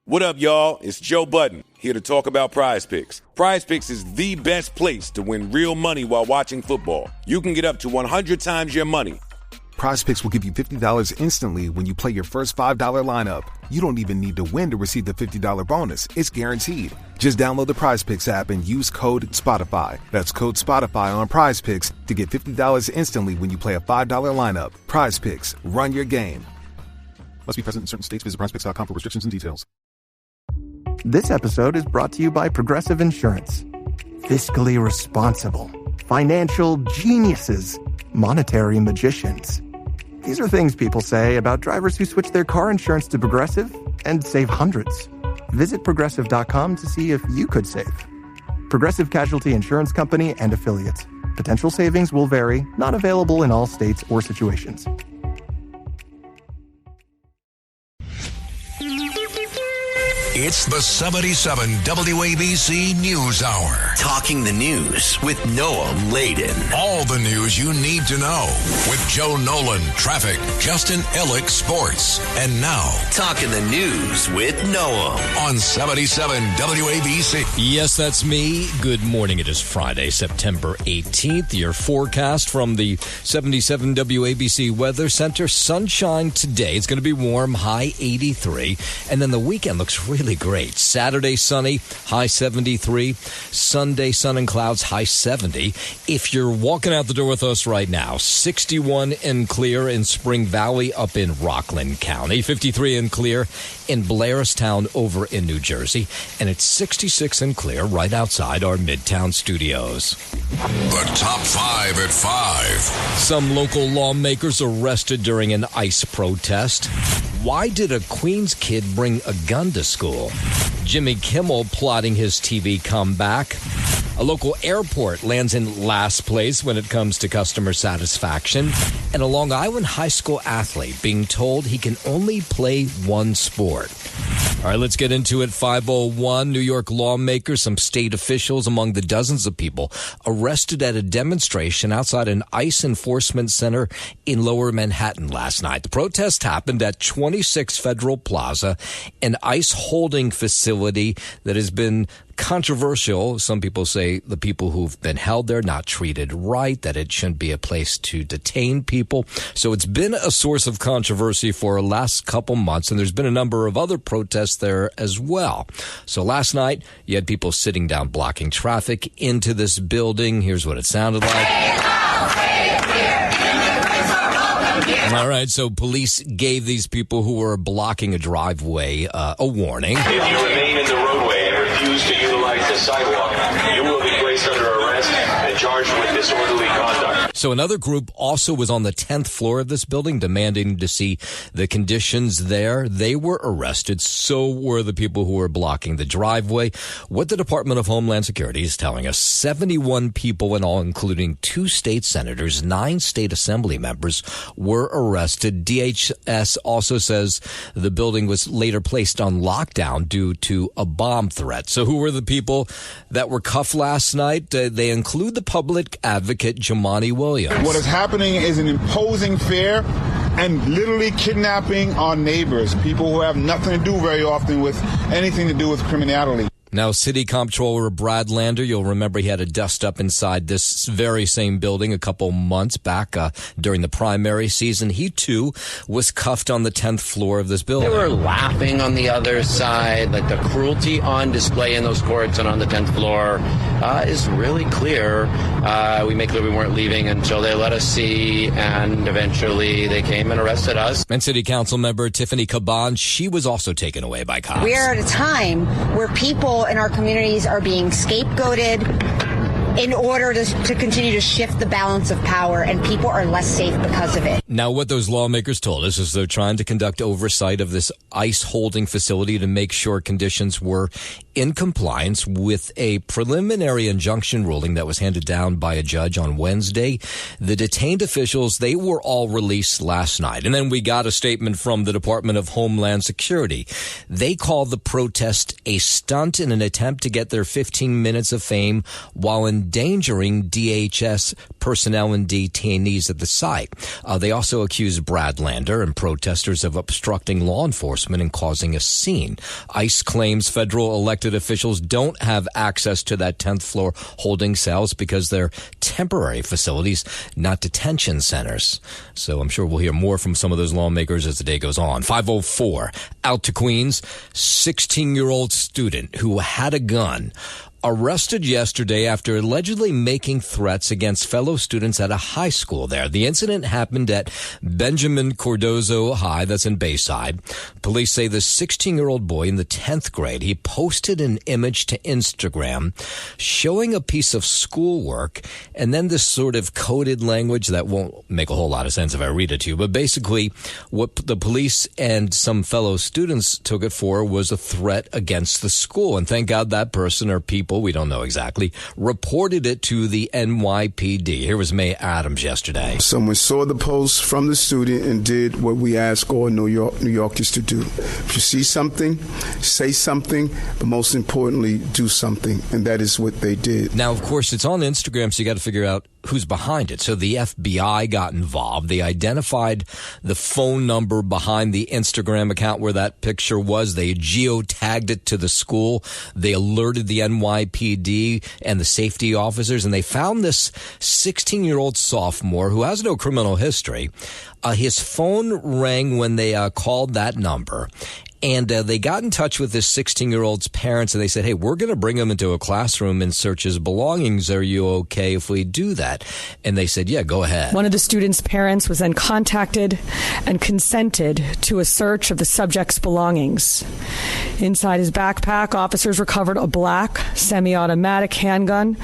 What up, y'all? It's Joe Budden, here to talk about Prize Picks. Prize Picks is the best place to win real money while watching football. You can get up to 100 times your money. Prize Picks will give you $50 instantly when you play your first $5 lineup. You don't even need to win to receive the $50 bonus. It's guaranteed. Just download the Prize Picks app and use code SPOTIFY. That's code SPOTIFY on Prize Picks to get $50 instantly when you play a $5 lineup. Prize Picks. Run your game. Must be present in certain states. Visit prizepicks.com for restrictions and details. This episode is brought to you by Progressive Insurance. Fiscally responsible, financial geniuses, monetary magicians. These are things people say about drivers who switch their car insurance to Progressive and save hundreds. Visit Progressive.com to see if you could save. Progressive Casualty Insurance Company and Affiliates. Potential savings will vary, not available in all states or situations. It's the 77 WABC News Hour. Talking the news with Noam Laden. All the news you need to know with Joe Nolan, traffic, Justin Ellick, sports. And now, Talking the news with Noam on 77 WABC. Yes, that's me. Good morning. It is Friday, September 18th. Your forecast from the 77 WABC Weather Center. Sunshine today. It's going to be warm, high 83. And then the weekend looks really great. Saturday, sunny, high 73. Sunday, sun and clouds, high 70. If you're walking out the door with us right now, 61 and clear in Spring Valley up in Rockland County, 53 and clear in Blairstown over in New Jersey, and it's 66 and clear right outside our Midtown studios. The top 5 at 5. Some local lawmakers arrested during an ICE protest. Why did a Queens kid bring a gun to school? Jimmy Kimmel plotting his TV comeback. A local airport lands in last place when it comes to customer satisfaction. And a Long Island high school athlete being told he can only play one sport. All right, let's get into it. 5:01, New York lawmakers, some state officials among the dozens of people arrested at a demonstration outside an ICE enforcement center in Lower Manhattan last night. The protest happened at 26 Federal Plaza, an ICE holding facility that has been controversial. Some people say the people who've been held there not treated right, that it shouldn't be a place to detain people. So it's been a source of controversy for the last couple months, and there's been a number of other protests there as well. So last night, you had people sitting down blocking traffic into this building. Here's what it sounded like. All right, so police gave these people who were blocking a driveway a warning. If you remain in the roadway and refuse to utilize the sidewalk, you will be placed under arrest and charged with disorderly conduct. So another group also was on the 10th floor of this building demanding to see the conditions there. They were arrested. So were the people who were blocking the driveway. What the Department of Homeland Security is telling us, 71 people in all, including 2 state senators, 9 state assembly members, were arrested. DHS also says the building was later placed on lockdown due to a bomb threat. So who were the people that were cuffed last night? They include the public advocate, Jumaane Williams. What is happening is an imposing fear and literally kidnapping our neighbors, people who have nothing to do very often with anything to do with criminality. Now, City Comptroller Brad Lander, you'll remember he had a dust up inside this very same building a couple months back during the primary season. He, too, was cuffed on the 10th floor of this building. They were laughing on the other side. Like, the cruelty on display in those courts and on the 10th floor is really clear. We make clear we weren't leaving until they let us see, and eventually they came and arrested us. And City Council member Tiffany Caban, she was also taken away by cops. We are at a time where people in our communities are being scapegoated in order to continue to shift the balance of power, and people are less safe because of it. Now, what those lawmakers told us is they're trying to conduct oversight of this ICE holding facility to make sure conditions were in compliance with a preliminary injunction ruling that was handed down by a judge on Wednesday. The detained officials, they were all released last night. And then we got a statement from the Department of Homeland Security. They called the protest a stunt in an attempt to get their 15 minutes of fame while endangering DHS personnel and detainees at the site. They also accused Brad Lander and protesters of obstructing law enforcement and causing a scene. ICE claims federal elected officials don't have access to that 10th floor holding cells because they're temporary facilities, not detention centers. So I'm sure we'll hear more from some of those lawmakers as the day goes on. 504, out to Queens, 16-year-old student who had a gun arrested yesterday after allegedly making threats against fellow students at a high school there. The incident happened at Benjamin Cardozo High, that's in Bayside. Police say the 16-year-old boy in the 10th grade, he posted an image to Instagram showing a piece of schoolwork and then this sort of coded language that won't make a whole lot of sense if I read it to you. But basically, what the police and some fellow students took it for was a threat against the school. And thank God that person or people, we don't know exactly, reported it to the NYPD. Here was May Adams yesterday. Someone saw the post from the student and did what we ask all New Yorkers to do. If you see something, say something, but most importantly, do something. And that is what they did. Now, of course, it's on Instagram, so you got to figure out who's behind it. So the FBI got involved. They identified the phone number behind the Instagram account where that picture was. They geotagged it to the school. They alerted the NYPD and the safety officers, and they found this 16-year-old sophomore who has no criminal history. His phone rang when they called that number. And they got in touch with this 16-year-old's parents, and they said, hey, we're going to bring him into a classroom and search his belongings. Are you okay if we do that? And they said, yeah, go ahead. One of the student's parents was then contacted and consented to a search of the subject's belongings. Inside his backpack, officers recovered a black semi-automatic handgun,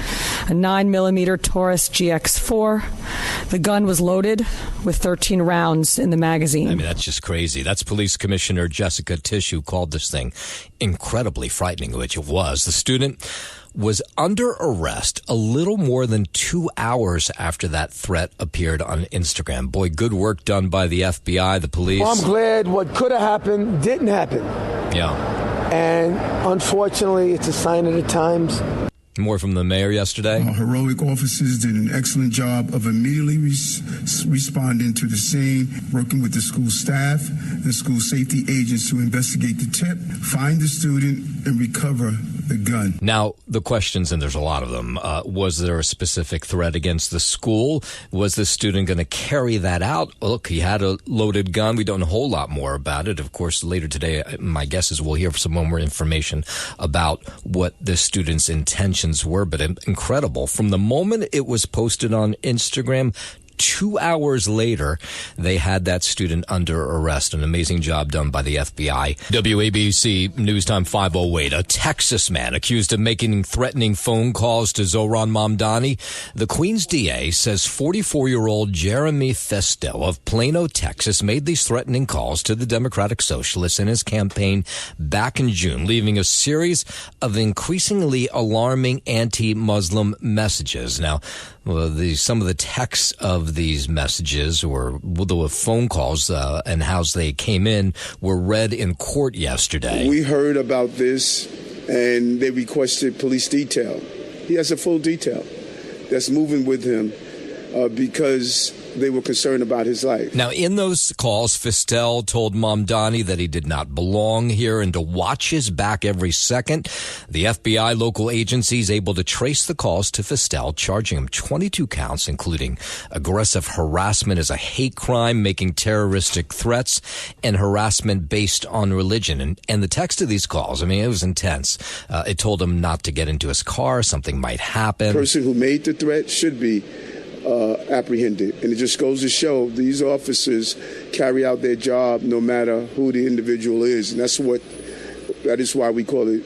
a 9mm Taurus GX4. The gun was loaded with 13 rounds in the magazine. I mean, that's just crazy. That's Police Commissioner Jessica Tisch who called this thing incredibly frightening, which it was. The student was under arrest a little more than 2 hours after that threat appeared on Instagram. Boy, good work done by the FBI, the police. Well, I'm glad what could have happened didn't happen. Yeah. And unfortunately, it's a sign of the times. More from the mayor yesterday. Our heroic officers did an excellent job of immediately responding to the scene, working with the school staff and school safety agents to investigate the tip, find the student, and recover the gun. Now, the questions, and there's a lot of them, was there a specific threat against the school? Was the student going to carry that out? Look, he had a loaded gun. We don't know a whole lot more about it. Of course, later today, my guess is we'll hear some more information about what the student's intentions were, but incredible. From the moment it was posted on Instagram, 2 hours later, they had that student under arrest. An amazing job done by the FBI. WABC News Time 508. A Texas man accused of making threatening phone calls to Zohran Mamdani. The Queens DA says 44-year-old Jeremy Festel of Plano, Texas, made these threatening calls to the Democratic Socialists in his campaign back in June, leaving a series of increasingly alarming anti-Muslim messages. Now, some of the text of these messages or the phone calls and how they came in were read in court yesterday. We heard about this, and they requested police detail. He has a full detail that's moving with him because they were concerned about his life. Now, in those calls, Festel told Mamdani that he did not belong here and to watch his back every second. The FBI local agencies able to trace the calls to Festel, charging him 22 counts, including aggressive harassment as a hate crime, making terroristic threats, and harassment based on religion. And the text of these calls, I mean, it was intense. It told him not to get into his car. Something might happen. The person who made the threat should be apprehended. And it just goes to show these officers carry out their job no matter who the individual is. And that is why we call it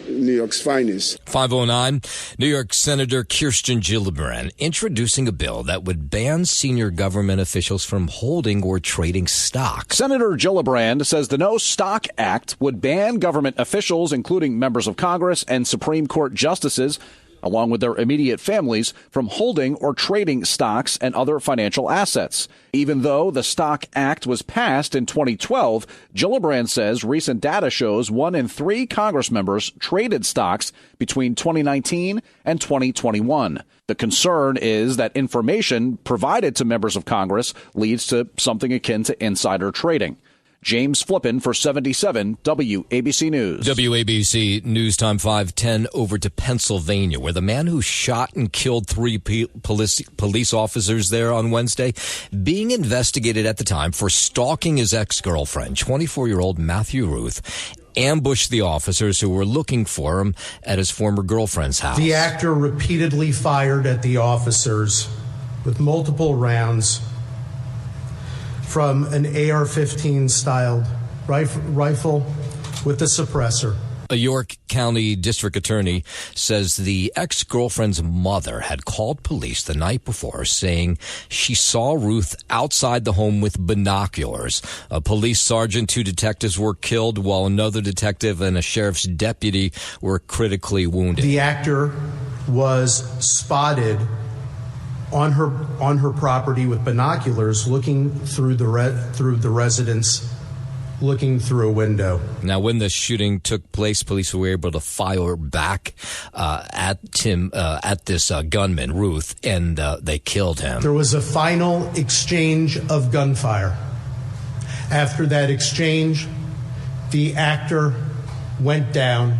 New York's finest. 509, New York Senator Kirsten Gillibrand introducing a bill that would ban senior government officials from holding or trading stock. Senator Gillibrand says the No Stock Act would ban government officials, including members of Congress and Supreme Court justices, along with their immediate families, from holding or trading stocks and other financial assets. Even though the Stock Act was passed in 2012, Gillibrand says recent data shows 1 in 3 Congress members traded stocks between 2019 and 2021. The concern is that information provided to members of Congress leads to something akin to insider trading. James Flippin for 77 WABC News. WABC News Time 510 over to Pennsylvania, where the man who shot and killed 3 police officers there on Wednesday, being investigated at the time for stalking his ex-girlfriend, 24-year-old Matthew Ruth, ambushed the officers who were looking for him at his former girlfriend's house. The actor repeatedly fired at the officers with multiple rounds from an AR-15 styled rifle with a suppressor. A York County district attorney says the ex-girlfriend's mother had called police the night before saying she saw Ruth outside the home with binoculars. A police sergeant, 2 detectives were killed, while another detective and a sheriff's deputy were critically wounded. The actor was spotted on her property with binoculars, looking through the residence, looking through a window. Now, when the shooting took place, police were able to fire back at this gunman, Ruth, and they killed him. There was a final exchange of gunfire. After that exchange, the actor went down.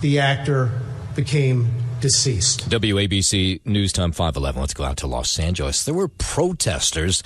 The actor became deceased. WABC News Time 511. Let's go out to Los Angeles. There were protesters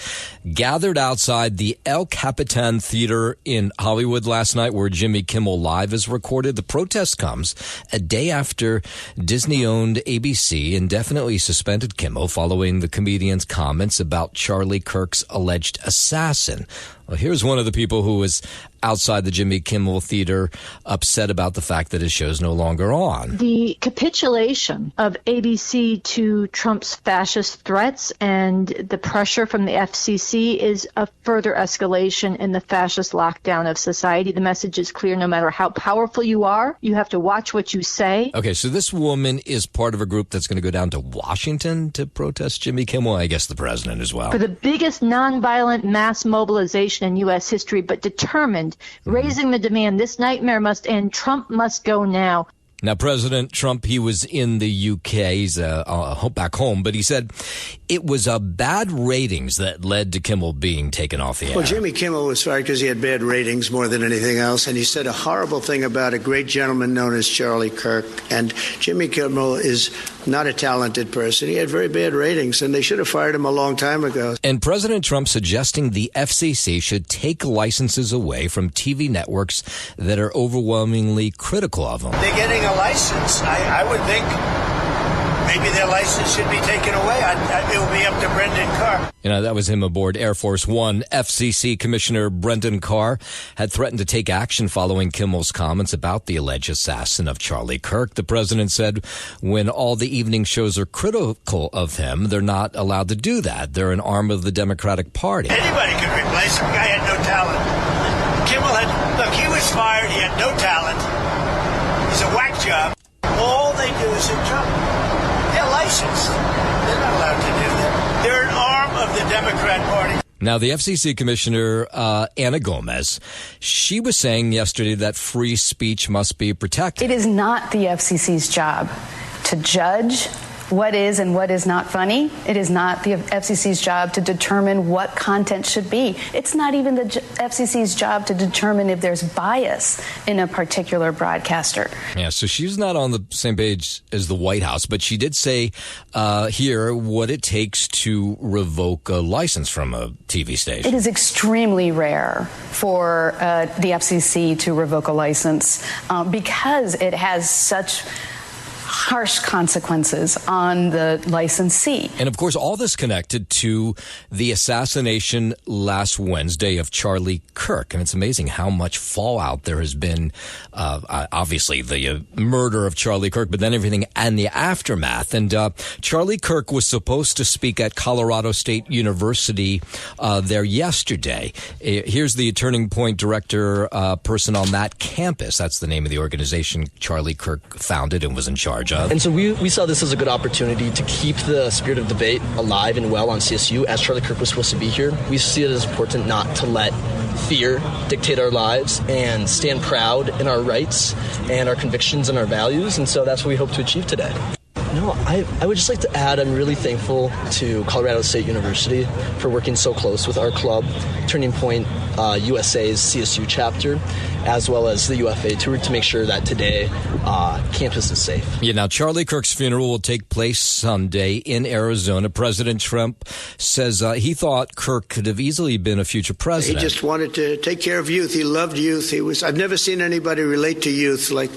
gathered outside the El Capitan Theater in Hollywood last night, where Jimmy Kimmel Live is recorded. The protest comes a day after Disney-owned ABC indefinitely suspended Kimmel following the comedian's comments about Charlie Kirk's alleged assassin. Well, here's one of the people who was outside the Jimmy Kimmel Theater, upset about the fact that his show's no longer on. The capitulation of ABC to Trump's fascist threats and the pressure from the FCC is a further escalation in the fascist lockdown of society. The message is clear: no matter how powerful you are, you have to watch what you say. Okay, so this woman is part of a group that's going to go down to Washington to protest Jimmy Kimmel, I guess the president as well. For the biggest nonviolent mass mobilization in U.S. history, but determined, raising the demand. This nightmare must end. Trump must go now. Now, President Trump, he was in the UK, he's back home, but he said it was bad ratings that led to Kimmel being taken off the air. Well, Jimmy Kimmel was fired because he had bad ratings more than anything else, and he said a horrible thing about a great gentleman known as Charlie Kirk. And Jimmy Kimmel is not a talented person. He had very bad ratings, and they should have fired him a long time ago. And President Trump suggesting the FCC should take licenses away from TV networks that are overwhelmingly critical of them. They're getting a license. I would think maybe their license should be taken away. It will be up to Brendan Carr. You know, that was him aboard Air Force One. FCC Commissioner Brendan Carr had threatened to take action following Kimmel's comments about the alleged assassin of Charlie Kirk. The president said when all the evening shows are critical of him, they're not allowed to do that. They're an arm of the Democratic Party. Anybody could replace him. The guy had no talent. Kimmel he was fired. He had no talent. It's a whack job. All they do is hit Trump. They're licensed. They're not allowed to do that. They're an arm of the Democrat Party. Now, the FCC Commissioner, Anna Gomez, she was saying yesterday that free speech must be protected. It is not the FCC's job to judge what is and what is not funny. It is not the FCC's job to determine what content should be. It's not even the FCC's job to determine if there's bias in a particular broadcaster. Yeah, so she's not on the same page as the White House, but she did say here what it takes to revoke a license from a TV station. It is extremely rare for the FCC to revoke a license because it has such harsh consequences on the licensee. And of course, all this connected to the assassination last Wednesday of Charlie Kirk. And it's amazing how much fallout there has been. Obviously, the murder of Charlie Kirk, but then everything and the aftermath. And Charlie Kirk was supposed to speak at Colorado State University there yesterday. Here's the Turning Point director person on that campus. That's the name of the organization Charlie Kirk founded and was in charge of. And so we saw this as a good opportunity to keep the spirit of debate alive and well on CSU as Charlie Kirk was supposed to be here. We see it as important not to let fear dictate our lives and stand proud in our rights and our convictions and our values. And so that's what we hope to achieve today. No, I would just like to add I'm really thankful to Colorado State University for working so close with our club, Turning Point USA's CSU chapter, as well as the UFA tour to make sure that today campus is safe. Yeah, now Charlie Kirk's funeral will take place Sunday in Arizona. President Trump says he thought Kirk could have easily been a future president. He just wanted to take care of youth. He loved youth. I've never seen anybody relate to youth like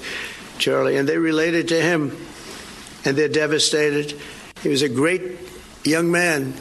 Charlie, and they related to him. And they're devastated. He was a great young man,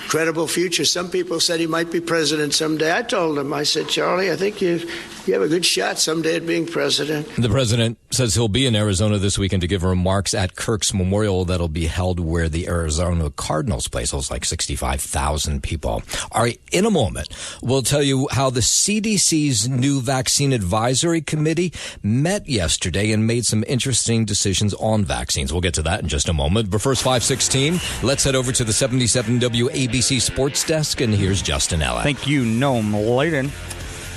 incredible future. Some people said he might be president someday. I told him, I said, Charlie, I think you have a good shot someday at being president. The president says he'll be in Arizona this weekend to give remarks at Kirk's memorial that'll be held where the Arizona Cardinals play. So it's like 65,000 people. All right, in a moment, we'll tell you how the CDC's new vaccine advisory committee met yesterday and made some interesting decisions on vaccines. We'll get to that in just a moment. But first, 5:16, let's head over to the 77 WABC Sports Desk, and here's Justin Ella. Thank you, Noam Layden.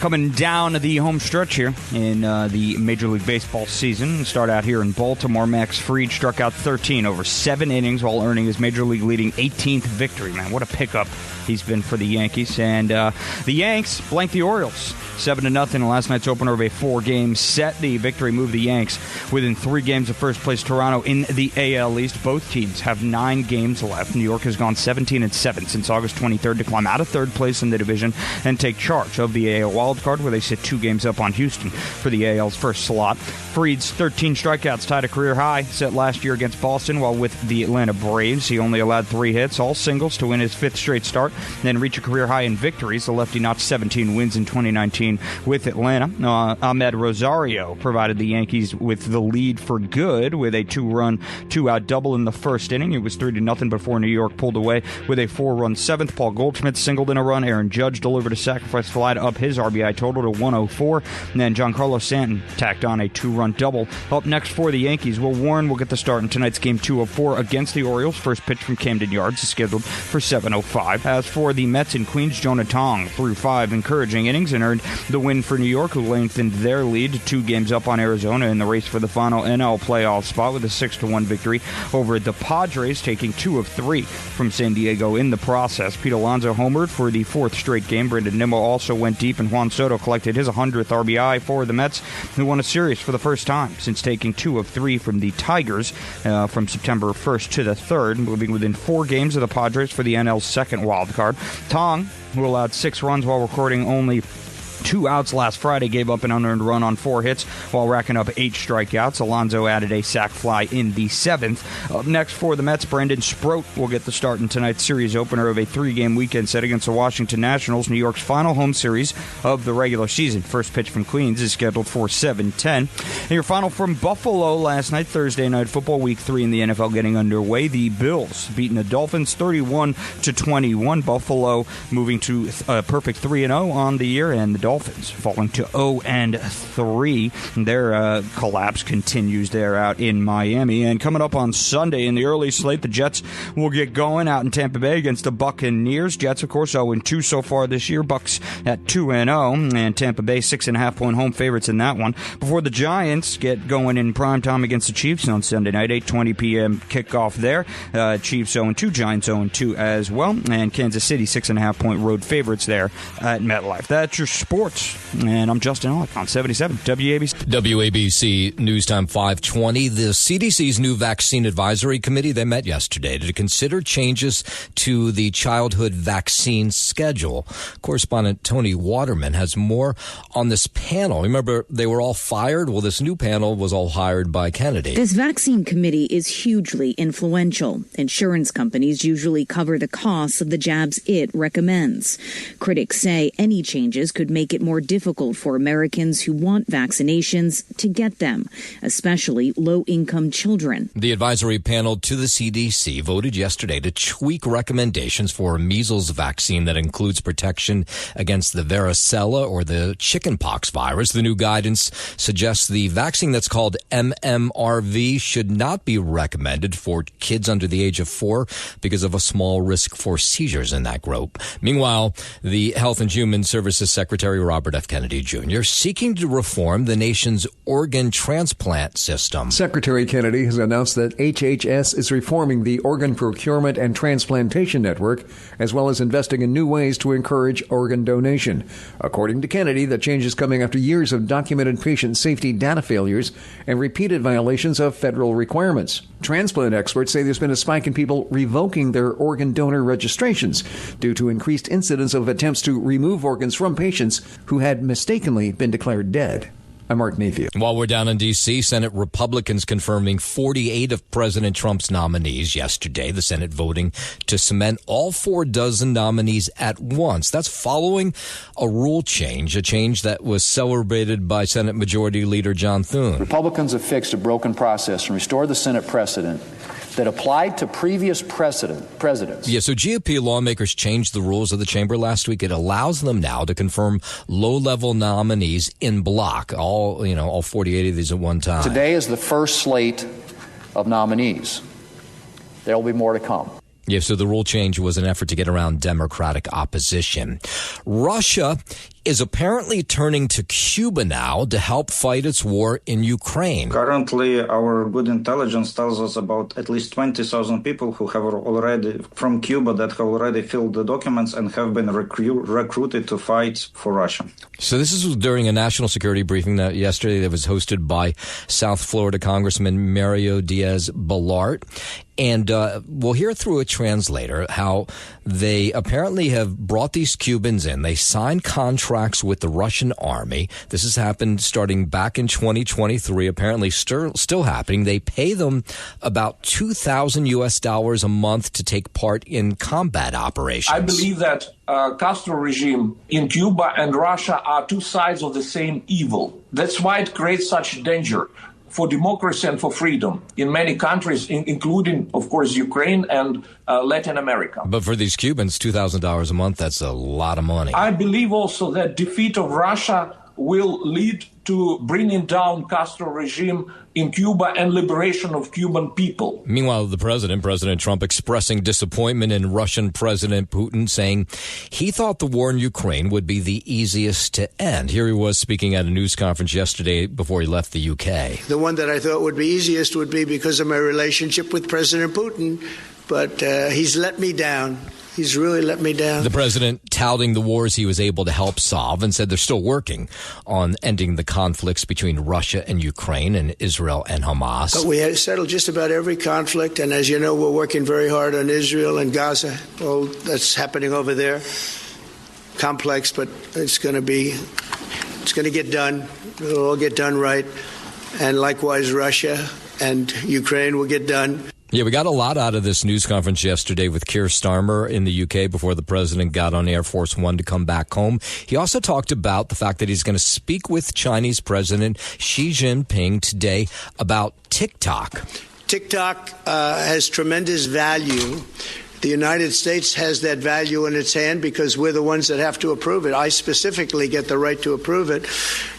Coming down the home stretch here in the Major League Baseball season. Start out here in Baltimore. Max Fried struck out 13 over 7 innings while earning his Major League leading 18th victory. Man, what a pickup he's been for the Yankees. And the Yanks blanked the Orioles 7-0 in last night's opener of a 4-game set. The victory moved the Yanks within 3 games of first place Toronto in the AL East. Both teams have 9 games left. New York has gone 17-7 since August 23rd to climb out of 3rd place in the division and take charge of the AL wildcard, where they sit 2 games up on Houston for the AL's first slot. Fried's 13 strikeouts tied a career high set last year against Boston, while with the Atlanta Braves he only allowed 3 hits, all singles, to win his 5th straight start, then reach a career high in victories. The lefty notched 17 wins in 2019 with Atlanta. Ahmed Rosario provided the Yankees with the lead for good with a 2-run, 2-out double in the first inning. It was 3-0 before New York pulled away with a 4-run 7th. Paul Goldschmidt singled in a run. Aaron Judge delivered a sacrifice fly to up his RBI total to 104. And then Giancarlo Stanton tacked on a 2-run double. Up next for the Yankees, Will Warren will get the start in tonight's Game 2 of 4 against the Orioles. First pitch from Camden Yards is scheduled for 7:05. As for the Mets in Queens, Jonah Tong threw 5 encouraging innings and earned the win for New York, who lengthened their lead 2 games up on Arizona in the race for the final NL playoff spot with a 6-1 victory over the Padres, taking 2 of 3 from San Diego in the process. Pete Alonso homered for the 4th straight game. Brendan Nimmo also went deep, and Juan Soto collected his 100th RBI for the Mets, who won a series for the first time since taking 2 of 3 from the Tigers from September 1st to the 3rd, moving within 4 games of the Padres for the NL's 2nd wild card. Tong, who allowed 6 runs while recording only 2 outs last Friday, gave up an unearned run on 4 hits while racking up 8 strikeouts. Alonso added a sac fly in the 7th. Up next for the Mets, Brandon Sproat will get the start in tonight's series opener of a 3-game weekend set against the Washington Nationals, New York's final home series of the regular season. First pitch from Queens is scheduled for 7:10. And your final from Buffalo last night, Thursday Night Football, Week 3 in the NFL getting underway. The Bills beating the Dolphins 31-21. Buffalo moving to a perfect 3-0 on the year, and the Dolphins falling to 0-3. Their collapse continues there out in Miami. And coming up on Sunday in the early slate, the Jets will get going out in Tampa Bay against the Buccaneers. Jets, of course, 0-2 so far this year. Bucks at 2-0, and Tampa Bay 6.5-point home favorites in that one. Before the Giants get going in primetime against the Chiefs on Sunday night, 8:20 p.m. kickoff there. Chiefs 0-2, Giants 0-2 as well, and Kansas City 6.5-point road favorites there at MetLife. That's your sport Sports. And I'm Justin Ellick on 77 WABC. WABC News Time 520. The CDC's new vaccine advisory committee, they met yesterday to consider changes to the childhood vaccine schedule. Correspondent Tony Waterman has more on this panel. Remember, they were all fired? Well, this new panel was all hired by Kennedy. This vaccine committee is hugely influential. Insurance companies usually cover the costs of the jabs it recommends. Critics say any changes could make it more difficult for Americans who want vaccinations to get them, especially low-income children. The advisory panel to the CDC voted yesterday to tweak recommendations for a measles vaccine that includes protection against the varicella or the chickenpox virus. The new guidance suggests the vaccine that's called MMRV should not be recommended for kids under the age of 4 because of a small risk for seizures in that group. Meanwhile, the Health and Human Services Secretary Robert F. Kennedy Jr. seeking to reform the nation's organ transplant system. Secretary Kennedy has announced that HHS is reforming the organ procurement and transplantation network, as well as investing in new ways to encourage organ donation. According to Kennedy, the change is coming after years of documented patient safety data failures and repeated violations of federal requirements. Transplant experts say there's been a spike in people revoking their organ donor registrations due to increased incidents of attempts to remove organs from patients who had mistakenly been declared dead. I'm Mark Mayfield. While we're down in D.C., Senate Republicans confirming 48 of President Trump's nominees yesterday. The Senate voting to cement all 4 dozen nominees at once. That's following a rule change, a change that was celebrated by Senate Majority Leader John Thune. Republicans have fixed a broken process and restored the Senate precedent that applied to previous presidents. Yeah, so GOP lawmakers changed the rules of the chamber last week. It allows them now to confirm low-level nominees in block, all 48 of these at one time. Today is the first slate of nominees. There will be more to come. Yeah, so the rule change was an effort to get around Democratic opposition. Russia is apparently turning to Cuba now to help fight its war in Ukraine. Currently, our good intelligence tells us about at least 20,000 people who have already, from Cuba, that have already filled the documents and have been recruited to fight for Russia. So this is during a national security briefing that yesterday that was hosted by South Florida Congressman Mario Diaz-Balart. And we'll hear through a translator how they apparently have brought these Cubans in. They signed contracts with the Russian army. This has happened starting back in 2023, apparently still happening. They pay them about $2,000 a month to take part in combat operations. I believe that Castro regime in Cuba and Russia are two sides of the same evil. That's why it creates such danger for democracy and for freedom in many countries, including, of course, Ukraine and Latin America. But for these Cubans, $2,000 a month, that's a lot of money. I believe also that defeat of Russia will lead to bringing down Castro regime in Cuba and liberation of Cuban people. Meanwhile, the President Trump, expressing disappointment in Russian President Putin, saying he thought the war in Ukraine would be the easiest to end. Here he was speaking at a news conference yesterday before he left the UK. The one that I thought would be easiest would be because of my relationship with President Putin, but he's let me down. He's really let me down. The president touting the wars he was able to help solve and said they're still working on ending the conflicts between Russia and Ukraine and Israel and Hamas. But we had settled just about every conflict. And as you know, we're working very hard on Israel and Gaza. All that's happening over there. Complex, but it's going to get done. It'll all get done right. And likewise, Russia and Ukraine will get done. Yeah, we got a lot out of this news conference yesterday with Keir Starmer in the UK before the president got on Air Force One to come back home. He also talked about the fact that he's going to speak with Chinese President Xi Jinping today about TikTok. TikTok has tremendous value. The United States has that value in its hand because we're the ones that have to approve it. I specifically get the right to approve it.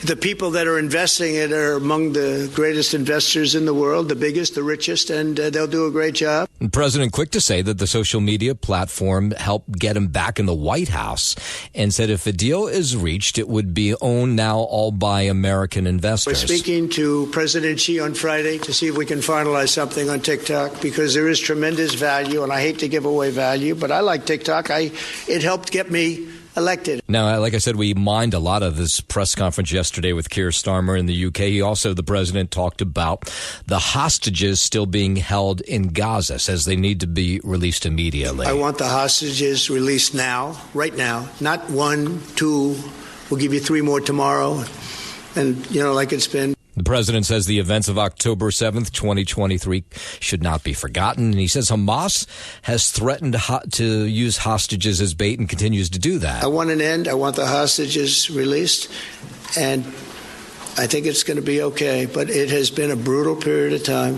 The people that are investing it are among the greatest investors in the world, the biggest, the richest, and they'll do a great job. The president quick to say that the social media platform helped get him back in the White House and said if a deal is reached, it would be owned now all by American investors. We're speaking to President Xi on Friday to see if we can finalize something on TikTok because there is tremendous value, and I hate to give away value, but I like TikTok. It helped get me elected. Now, like I said, we mined a lot of this press conference yesterday with Keir Starmer in the UK. The president talked about the hostages still being held in Gaza, says they need to be released immediately. I want the hostages released now, right now, not 1, 2, we'll give you 3 more tomorrow, and, like it's been. The president says the events of October 7th, 2023 should not be forgotten. And he says Hamas has threatened to use hostages as bait and continues to do that. I want an end. I want the hostages released. And I think it's going to be okay. But it has been a brutal period of time.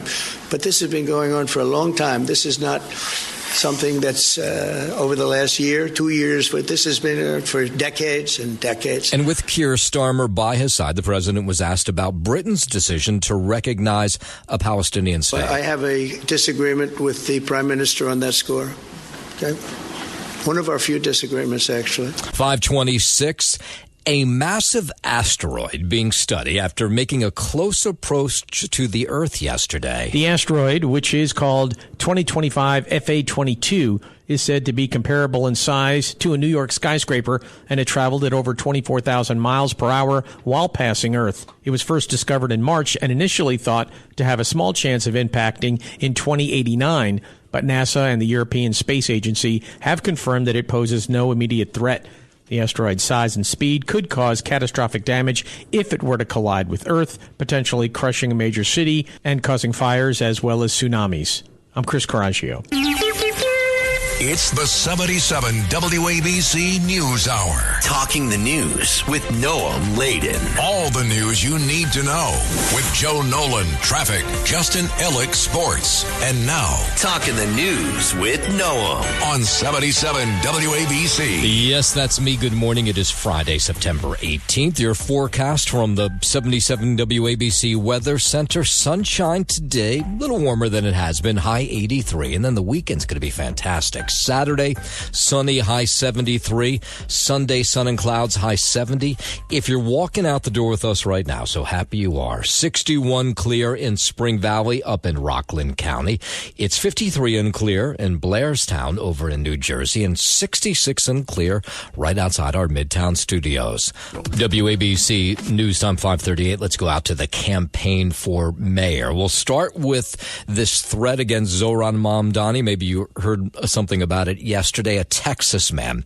But this has been going on for a long time. This is not something that's over the last year, 2 years, but this has been for decades and decades. And with Keir Starmer by his side, the president was asked about Britain's decision to recognize a Palestinian state. I have a disagreement with the prime minister on that score. Okay? One of our few disagreements, actually. 526. A massive asteroid being studied after making a close approach to the Earth yesterday. The asteroid, which is called 2025 FA22, is said to be comparable in size to a New York skyscraper, and it traveled at over 24,000 miles per hour while passing Earth. It was first discovered in March and initially thought to have a small chance of impacting in 2089, but NASA and the European Space Agency have confirmed that it poses no immediate threat. The asteroid's size and speed could cause catastrophic damage if it were to collide with Earth, potentially crushing a major city and causing fires as well as tsunamis. I'm Chris Coraggio. It's the 77 WABC News Hour. Talking the news with Noam Laden. All the news you need to know with Joe Nolan, traffic, Justin Ellick, sports. And now, Talking the news with Noam on 77 WABC. Yes, that's me. Good morning. It is Friday, September 18th. Your forecast from the 77 WABC Weather Center. Sunshine today, a little warmer than it has been, high 83. And then the weekend's going to be fantastic. Saturday, sunny, high 73. Sunday, sun and clouds, high 70. If you're walking out the door with us right now, so happy you are. 61 clear in Spring Valley up in Rockland County. It's 53 and clear in Blairstown over in New Jersey, and 66 and clear right outside our Midtown studios. WABC News Time 538. Let's go out to the campaign for mayor. We'll start with this threat against Zohran Mamdani. Maybe you heard something about it yesterday. A Texas man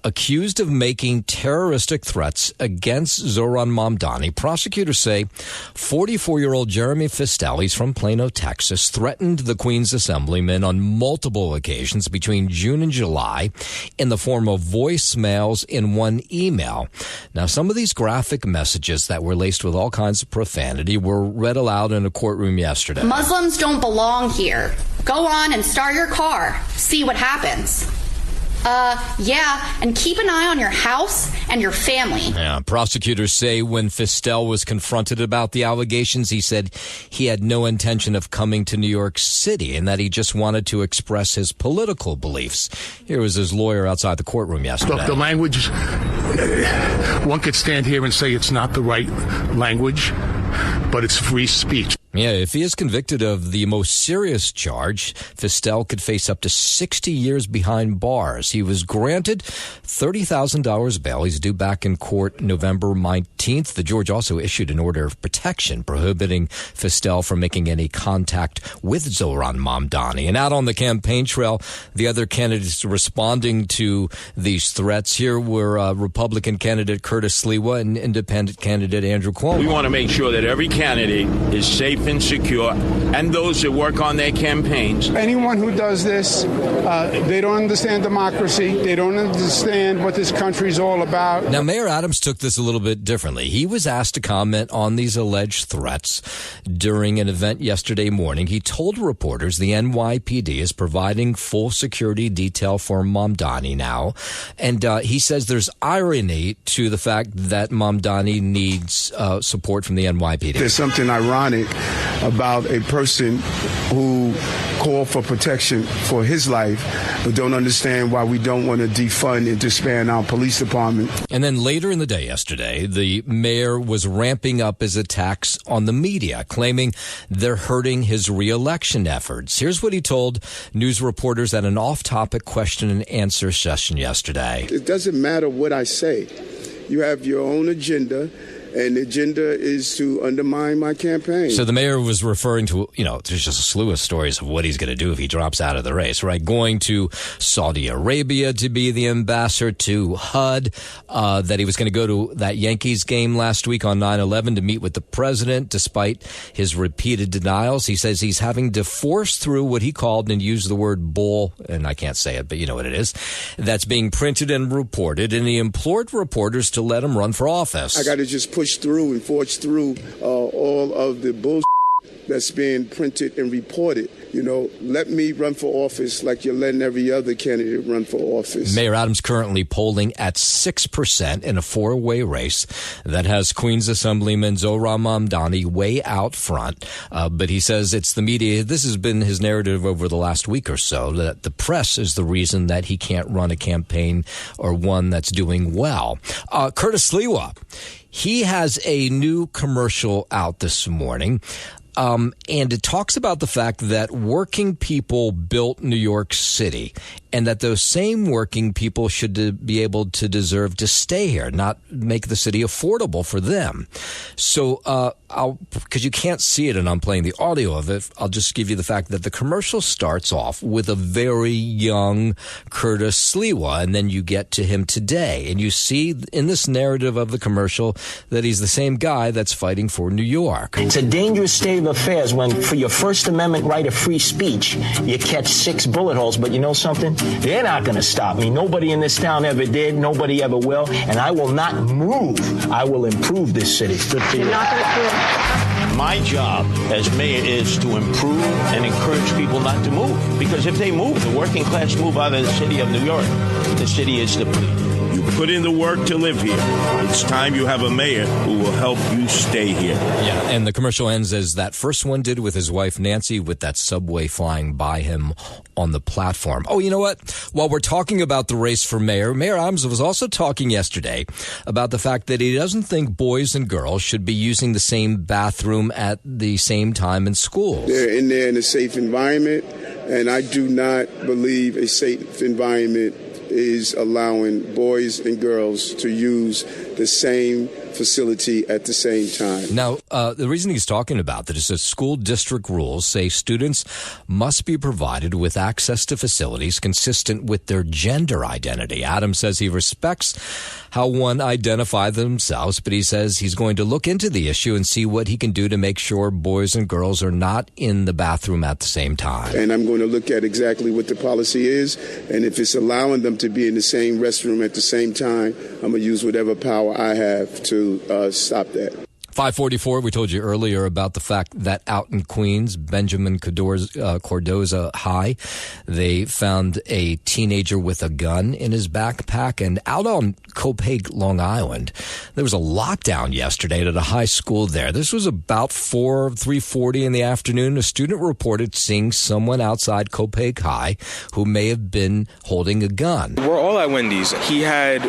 accused of making terroristic threats against Zohran Mamdani. Prosecutors say 44-year-old Jeremy Fistel, he's from Plano, Texas, threatened the Queens Assemblyman on multiple occasions between June and July in the form of voicemails in one email. Now, some of these graphic messages that were laced with all kinds of profanity were read aloud in a courtroom yesterday. Muslims don't belong here. Go on and start your car. See what happens. Yeah, and keep an eye on your house and your family. Yeah, prosecutors say when Fistel was confronted about the allegations, he said he had no intention of coming to New York City and that he just wanted to express his political beliefs. Here was his lawyer outside the courtroom yesterday. Look, the language, one could stand here and say it's not the right language, but it's free speech. Yeah, if he is convicted of the most serious charge, Fistel could face up to 60 years behind bars. He was granted $30,000 bail. He's due back in court November 19th. The judge also issued an order of protection prohibiting Fistel from making any contact with Zohran Mamdani. And out on the campaign trail, the other candidates responding to these threats here were Republican candidate Curtis Sliwa and independent candidate Andrew Cuomo. We want to make sure that every candidate is safe and secure, and those that work on their campaigns. Anyone who does this, they don't understand democracy. They don't understand what this country's all about. Now, Mayor Adams took this a little bit differently. He was asked to comment on these alleged threats during an event yesterday morning. He told reporters the NYPD is providing full security detail for Mamdani now. And he says there's irony to the fact that Mamdani needs support from the NYPD. There's something ironic about a person who called for protection for his life, but don't understand why we don't want to defund and disband our police department. And then later in the day yesterday, the mayor was ramping up his attacks on the media, claiming they're hurting his re-election efforts. Here's what he told news reporters at an off-topic question and answer session yesterday. It doesn't matter what I say. You have your own agenda, and the agenda is to undermine my campaign. So the mayor was referring to, there's just a slew of stories of what he's going to do if he drops out of the race, right? Going to Saudi Arabia to be the ambassador, to HUD, that he was going to go to that Yankees game last week on 9/11 to meet with the president, despite his repeated denials. He says he's having to force through what he called and used the word bull, and I can't say it, but you know what it is, that's being printed and reported, and he implored reporters to let him run for office. I got to just push through and forge through all of the bullshit that's being printed and reported. Let me run for office like you're letting every other candidate run for office. Mayor Adams currently polling at 6% in a four-way race that has Queens Assemblyman Zohran Mamdani way out front. But he says it's the media. This has been his narrative over the last week or so, that the press is the reason that he can't run a campaign or one that's doing well. Curtis Sliwa, he has a new commercial out this morning. And it talks about the fact that working people built New York City and that those same working people should be able to deserve to stay here, not make the city affordable for them. So, because you can't see it and I'm playing the audio of it, I'll just give you the fact that the commercial starts off with a very young Curtis Sliwa, and then you get to him today. And you see in this narrative of the commercial that he's the same guy that's fighting for New York. It's a dangerous state of affairs when, for your First Amendment right of free speech, you catch 6 bullet holes. But you know something? They're not going to stop me. Nobody in this town ever did. Nobody ever will. And I will not move. I will improve this city. Good for you. My job as mayor is to improve and encourage people not to move. Because if they move, the working class move out of the city of New York, the city is depleted. You put in the work to live here. It's time you have a mayor who will help you stay here. Yeah, and the commercial ends as that first one did with his wife Nancy, with that subway flying by him on the platform. Oh, you know what? While we're talking about the race for mayor, Mayor Adams was also talking yesterday about the fact that he doesn't think boys and girls should be using the same bathroom at the same time in schools. They're in there in a safe environment, and I do not believe a safe environment is allowing boys and girls to use the same facility at the same time. Now, the reason he's talking about that is that school district rules say students must be provided with access to facilities consistent with their gender identity. Adams says he respects how one identify themselves, but he says he's going to look into the issue and see what he can do to make sure boys and girls are not in the bathroom at the same time. And I'm going to look at exactly what the policy is, and if it's allowing them to be in the same restroom at the same time, I'm going to use whatever power I have to stop that. 544, we told you earlier about the fact that out in Queens, Benjamin Cardoza High, they found a teenager with a gun in his backpack. And out on Copiague, Long Island, there was a lockdown yesterday at a high school there. This was about 3:40 in the afternoon. A student reported seeing someone outside Copiague High who may have been holding a gun. We're all at Wendy's. He had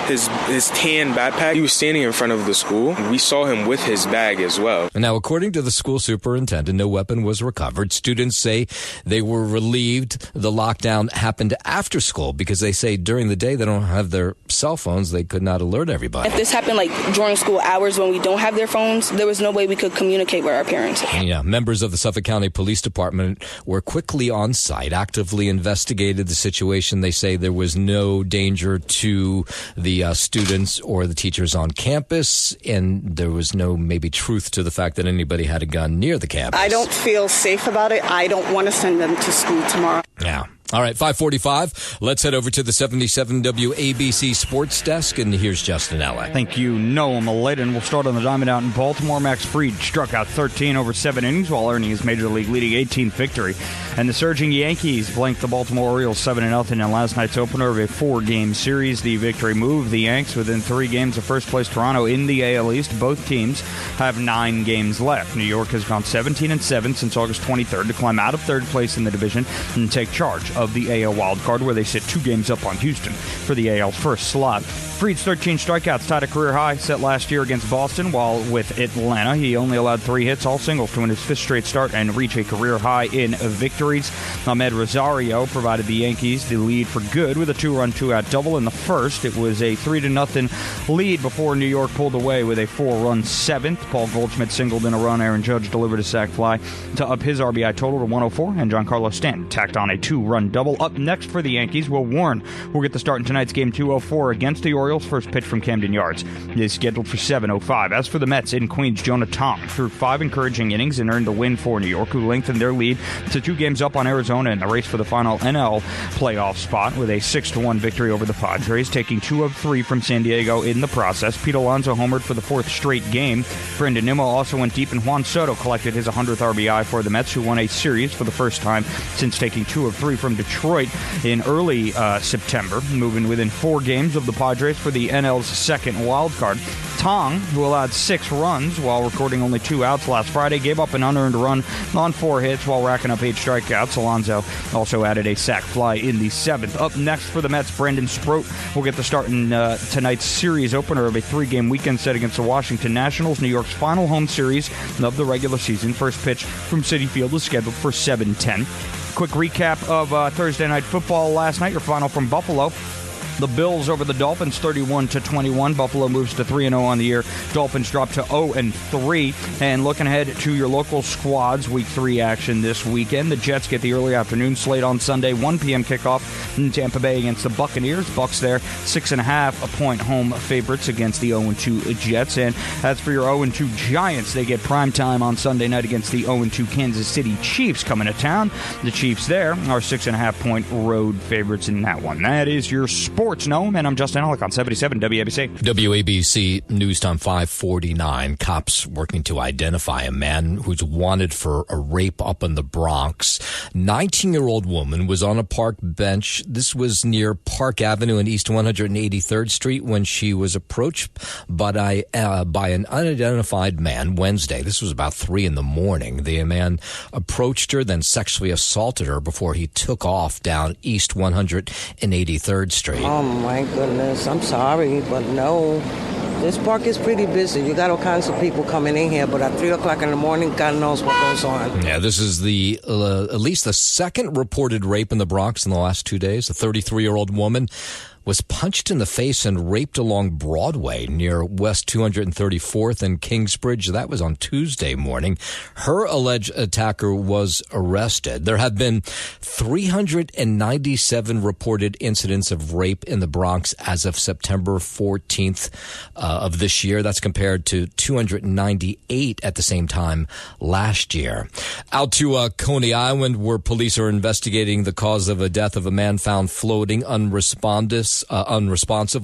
his tan backpack. He was standing in front of the school. We saw him with his bag as well. And now, according to the school superintendent, no weapon was recovered. Students say they were relieved the lockdown happened after school because they say during the day they don't have their cell phones. They could not alert everybody. If this happened during school hours when we don't have their phones, there was no way we could communicate with our parents. Yeah, members of the Suffolk County Police Department were quickly on site, actively investigated the situation. They say there was no danger to the students or the teachers on campus, and there was no maybe truth to the fact that anybody had a gun near the campus. I don't feel safe about it. I don't want to send them to school tomorrow. Yeah. All right, 5:45. Let's head over to the 77 WABC Sports Desk, and here's Justin Ellick. Thank you, Noah Maladen. We'll start on the diamond out in Baltimore. Max Fried struck out 13 over 7 innings while earning his Major League leading 18th victory. And the surging Yankees blanked the Baltimore Orioles 7-0 in last night's opener of a 4-game series. The victory moved the Yanks within 3 games of first-place Toronto in the AL East. Both teams have 9 games left. New York has gone 17-7 since August 23rd to climb out of third place in the division and take charge of the AL wildcard, where they sit 2 games up on Houston for the AL's first slot. Fried's 13 strikeouts tied a career high set last year against Boston, while with Atlanta he only allowed 3 hits, all singles, to win his 5th straight start and reach a career high in victories. Ahmed Rosario provided the Yankees the lead for good with a 2-run, 2-out double in the first. It was a 3-0 lead before New York pulled away with a 4-run 7th. Paul Goldschmidt singled in a run. Aaron Judge delivered a sac fly to up his RBI total to 104, and Giancarlo Stanton tacked on a 2-run double. Up next for the Yankees, Will Warren will get the start in tonight's game 204 against the Orioles. First pitch from Camden Yards is scheduled for 7:05. As for the Mets in Queens, Jonah Tong threw 5 encouraging innings and earned the win for New York, who lengthened their lead to 2 games up on Arizona in the race for the final NL playoff spot with a 6-1 victory over the Padres, taking 2 of 3 from San Diego in the process. Pete Alonso homered for the 4th straight game. Brendan Nimmo also went deep, and Juan Soto collected his 100th RBI for the Mets, who won a series for the first time since taking 2 of 3 from Detroit in early September, moving within 4 games of the Padres for the NL's second wild card. Tong, who allowed 6 runs while recording only 2 outs last Friday, gave up an unearned run on 4 hits while racking up 8 strikeouts. Alonso also added a sac fly in the 7th. Up next for the Mets, Brendan Sproat will get the start in tonight's series opener of a 3-game weekend set against the Washington Nationals, New York's final home series of the regular season. First pitch from Citi Field is scheduled for 7:10. Quick recap of Thursday Night Football last night. Your final from Buffalo. The Bills over the Dolphins, 31-21. Buffalo moves to 3-0 on the year. Dolphins drop to 0-3. And looking ahead to your local squads, Week 3 action this weekend. The Jets get the early afternoon slate on Sunday, 1 p.m. kickoff in Tampa Bay against the Buccaneers. Bucs there, 6.5-point home favorites against the 0-2 Jets. And as for your 0-2 Giants, they get prime time on Sunday night against the 0-2 Kansas City Chiefs coming to town. The Chiefs there are 6.5-point road favorites in that one. That is your Sports Gnome, and I'm Justin Ellick on 77 WABC. WABC News Time 5:49. Cops working to identify a man who's wanted for a rape up in the Bronx. 19-year-old woman was on a park bench. This was near Park Avenue and East 183rd Street when she was approached by an unidentified man Wednesday. This was about 3 in the morning. The man approached her, then sexually assaulted her before he took off down East 183rd Street. Oh my goodness, I'm sorry, but no. This park is pretty busy. You got all kinds of people coming in here, but at 3 o'clock in the morning, God knows what goes on. Yeah, this is the at least the second reported rape in the Bronx in the last 2 days. A 33-year-old woman was punched in the face and raped along Broadway near West 234th and Kingsbridge. That was on Tuesday morning. Her alleged attacker was arrested. There have been 397 reported incidents of rape in the Bronx as of September 14th of this year. That's compared to 298 at the same time last year. Out to Coney Island, where police are investigating the cause of a death of a man found floating unresponsive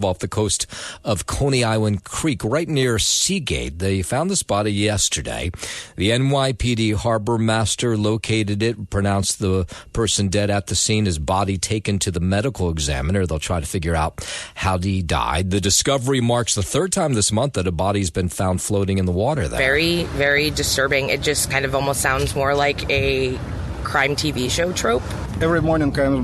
off the coast of Coney Island Creek, right near Seagate. They found this body yesterday. The NYPD harbor master located it, pronounced the person dead at the scene, his body taken to the medical examiner. They'll try to figure out how he died. The discovery marks the 3rd time this month that a body's been found floating in the water there. Very, very disturbing. It just kind of almost sounds more like a crime TV show trope. Every morning kind of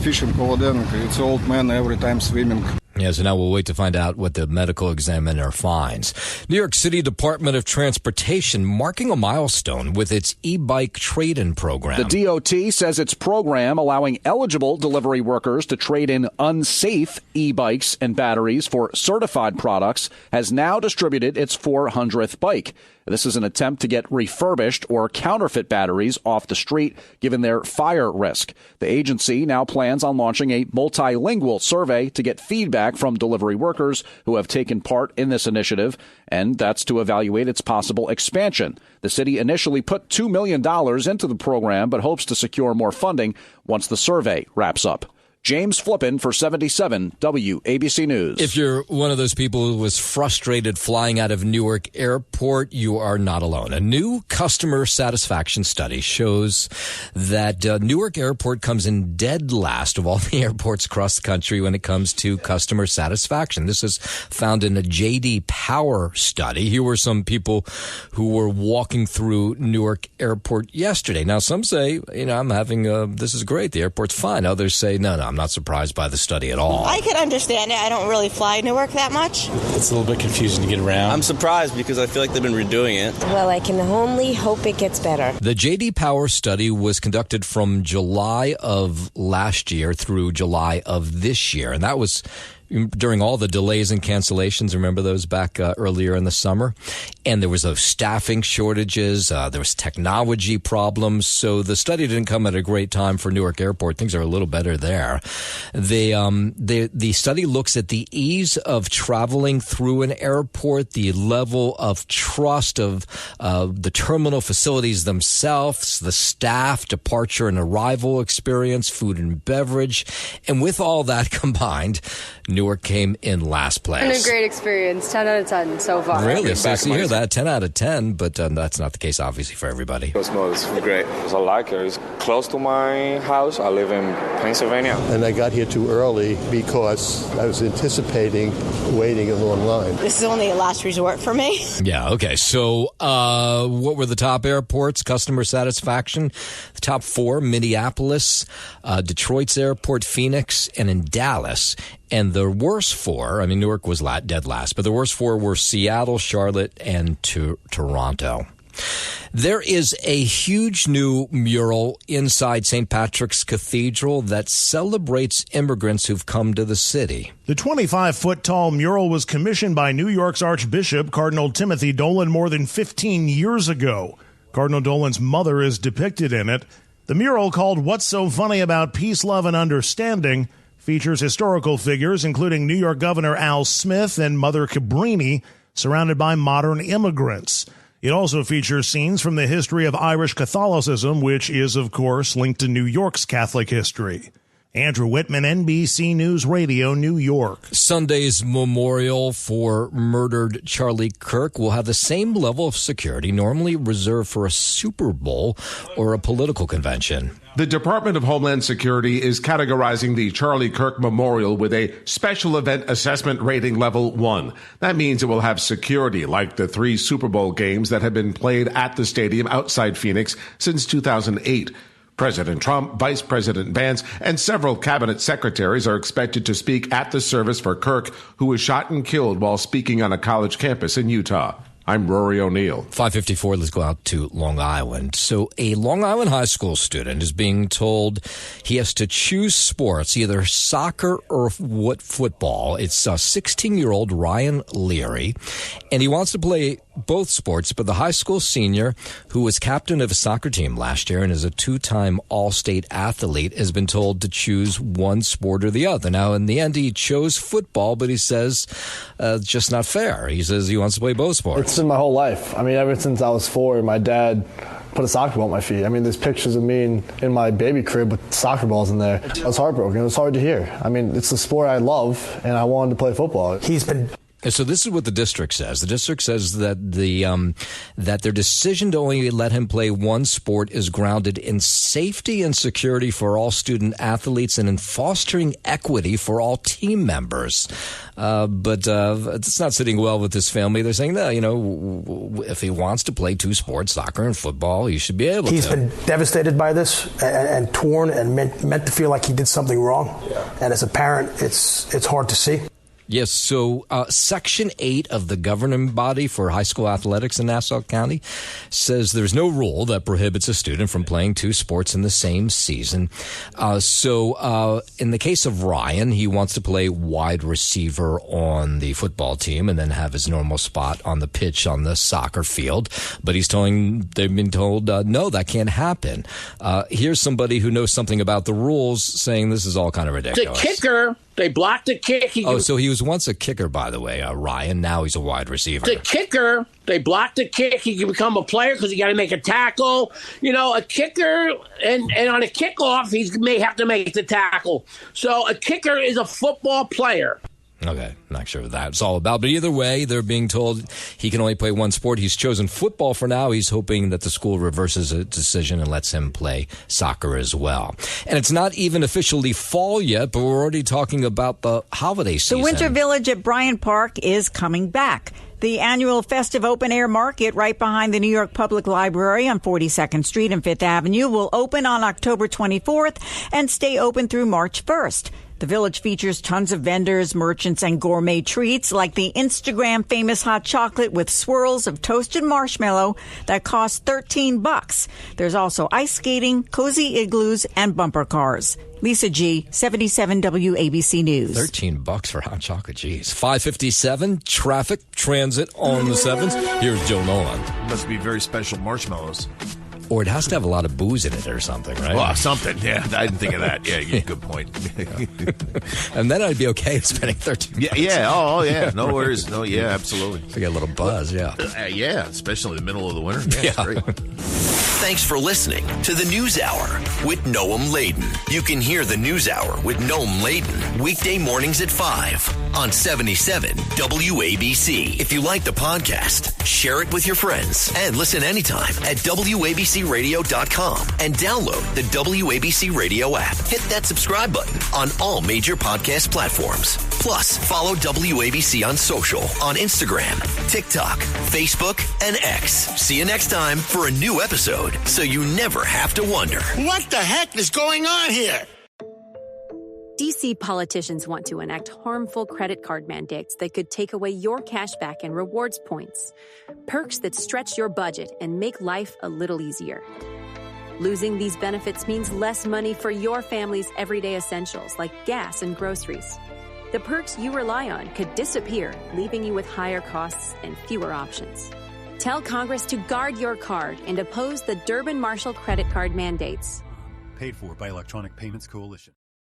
fishing over there. It's old man every time swimming. Yeah, so now we'll wait to find out what the medical examiner finds. New York City Department of Transportation marking a milestone with its e-bike trade-in program. The DOT says its program allowing eligible delivery workers to trade in unsafe e-bikes and batteries for certified products has now distributed its 400th bike. This is an attempt to get refurbished or counterfeit batteries off the street, given their fire risk. The agency now plans on launching a multilingual survey to get feedback from delivery workers who have taken part in this initiative, and that's to evaluate its possible expansion. The city initially put $2 million into the program, but hopes to secure more funding once the survey wraps up. James Flippin for 77 WABC News. If you're one of those people who was frustrated flying out of Newark Airport, you are not alone. A new customer satisfaction study shows that Newark Airport comes in dead last of all the airports across the country when it comes to customer satisfaction. This is found in a J.D. Power study. Here were some people who were walking through Newark Airport yesterday. Now, some say, I'm having this is great. The airport's fine. Others say, no, I'm not surprised by the study at all. I can understand it. I don't really fly Newark that much. It's a little bit confusing to get around. I'm surprised because I feel like they've been redoing it. Well, I can only hope it gets better. The J.D. Power study was conducted from July of last year through July of this year, and that was during all the delays and cancellations. Remember those back earlier in the summer? And there was those staffing shortages. There was technology problems. So the study didn't come at a great time for Newark Airport. Things are a little better there. The study looks at the ease of traveling through an airport, the level of trust of the terminal facilities themselves, the staff, departure and arrival experience, food and beverage. And with all that combined, Newark came in last place. And a great experience. 10 out of 10 so far. Really? So you hear that? 10 out of 10, but that's not the case, obviously, for everybody. It's great. I like it. It's close to my house. I live in Pennsylvania. And I got here too early because I was anticipating waiting in a long line. This is only a last resort for me. Yeah, okay. So what were the top airports, customer satisfaction? The top 4, Minneapolis, Detroit's airport, Phoenix, and in Dallas. And the worst 4, Newark was dead last, but the worst 4 were Seattle, Charlotte, and Toronto. There is a huge new mural inside St. Patrick's Cathedral that celebrates immigrants who've come to the city. The 25-foot-tall mural was commissioned by New York's Archbishop Cardinal Timothy Dolan more than 15 years ago. Cardinal Dolan's mother is depicted in it. The mural, called What's So Funny About Peace, Love, and Understanding, features historical figures including New York Governor Al Smith and Mother Cabrini, surrounded by modern immigrants. It also features scenes from the history of Irish Catholicism, which is, of course, linked to New York's Catholic history. Andrew Whitman, NBC News Radio, New York. Sunday's memorial for murdered Charlie Kirk will have the same level of security normally reserved for a Super Bowl or a political convention. The Department of Homeland Security is categorizing the Charlie Kirk Memorial with a Special Event Assessment Rating Level 1. That means it will have security like the 3 Super Bowl games that have been played at the stadium outside Phoenix since 2008. President Trump, Vice President Vance, and several cabinet secretaries are expected to speak at the service for Kirk, who was shot and killed while speaking on a college campus in Utah. I'm Rory O'Neill. 5:54, let's go out to Long Island. So a Long Island high school student is being told he has to choose sports, either soccer or football. It's 16-year-old Ryan Leary, and he wants to play both sports, but the high school senior, who was captain of a soccer team last year and is a 2-time All-State athlete, has been told to choose one sport or the other. Now, in the end, he chose football, but he says it's just not fair. He says he wants to play both sports. It's been my whole life. Ever since I was 4, my dad put a soccer ball at my feet. There's pictures of me in my baby crib with soccer balls in there. I was heartbroken. It was hard to hear. It's the sport I love, and I wanted to play football. So this is what the district says. The district says that that their decision to only let him play one sport is grounded in safety and security for all student athletes and in fostering equity for all team members. But it's not sitting well with his family. They're saying, no, if he wants to play 2 sports, soccer and football, he should be able to. He's been devastated by this and torn and meant to feel like he did something wrong. Yeah. And as a parent, it's hard to see. Yes, so Section 8 of the governing body for high school athletics in Nassau County says there's no rule that prohibits a student from playing two sports in the same season. So in the case of Ryan, he wants to play wide receiver on the football team and then have his normal spot on the pitch on the soccer field. But they've been told, no, that can't happen. Here's somebody who knows something about the rules saying this is all kind of ridiculous. The kicker, they blocked the kick. So he was once a kicker, by the way, Ryan. Now he's a wide receiver. The kicker, they blocked the kick. He can become a player because he got to make a tackle. You know, a kicker, and on a kickoff, he may have to make the tackle. So a kicker is a football player. Okay, not sure what that's all about. But either way, they're being told he can only play one sport. He's chosen football for now. He's hoping that the school reverses a decision and lets him play soccer as well. And it's not even officially fall yet, but we're already talking about the holiday season. The Winter Village at Bryant Park is coming back. The annual festive open-air market right behind the New York Public Library on 42nd Street and 5th Avenue will open on October 24th and stay open through March 1st. The village features tons of vendors, merchants, and gourmet treats like the Instagram-famous hot chocolate with swirls of toasted marshmallow that costs $13. There's also ice skating, cozy igloos, and bumper cars. Lisa G., 77 WABC News. $13 for hot chocolate. Geez. 5:57, traffic, transit on the 7s. Here's Joe Nolan. Must be very special marshmallows. Or it has to have a lot of booze in it or something, right? Well, something, yeah. I didn't think of that. Yeah, good point. And then I'd be okay spending $13. Yeah. Oh, yeah. No worries. No, yeah, absolutely. I get a little buzz, yeah. Yeah, especially in the middle of the winter. Yeah, it's great. Thanks for listening to the News Hour with Noam Laden. You can hear the News Hour with Noam Laden weekday mornings at 5 on 77 WABC. If you like the podcast, share it with your friends and listen anytime at WABCRadio.com and download the WABC Radio app. Hit that subscribe button on all major podcast platforms. Plus, follow WABC on social on Instagram, TikTok, Facebook, and X. See you next time for a new episode, so you never have to wonder. What the heck is going on here? DC politicians want to enact harmful credit card mandates that could take away your cash back and rewards points. Perks that stretch your budget and make life a little easier. Losing these benefits means less money for your family's everyday essentials like gas and groceries. The perks you rely on could disappear, leaving you with higher costs and fewer options. Tell Congress to guard your card and oppose the Durbin-Marshall credit card mandates. Paid for by Electronic Payments Coalition.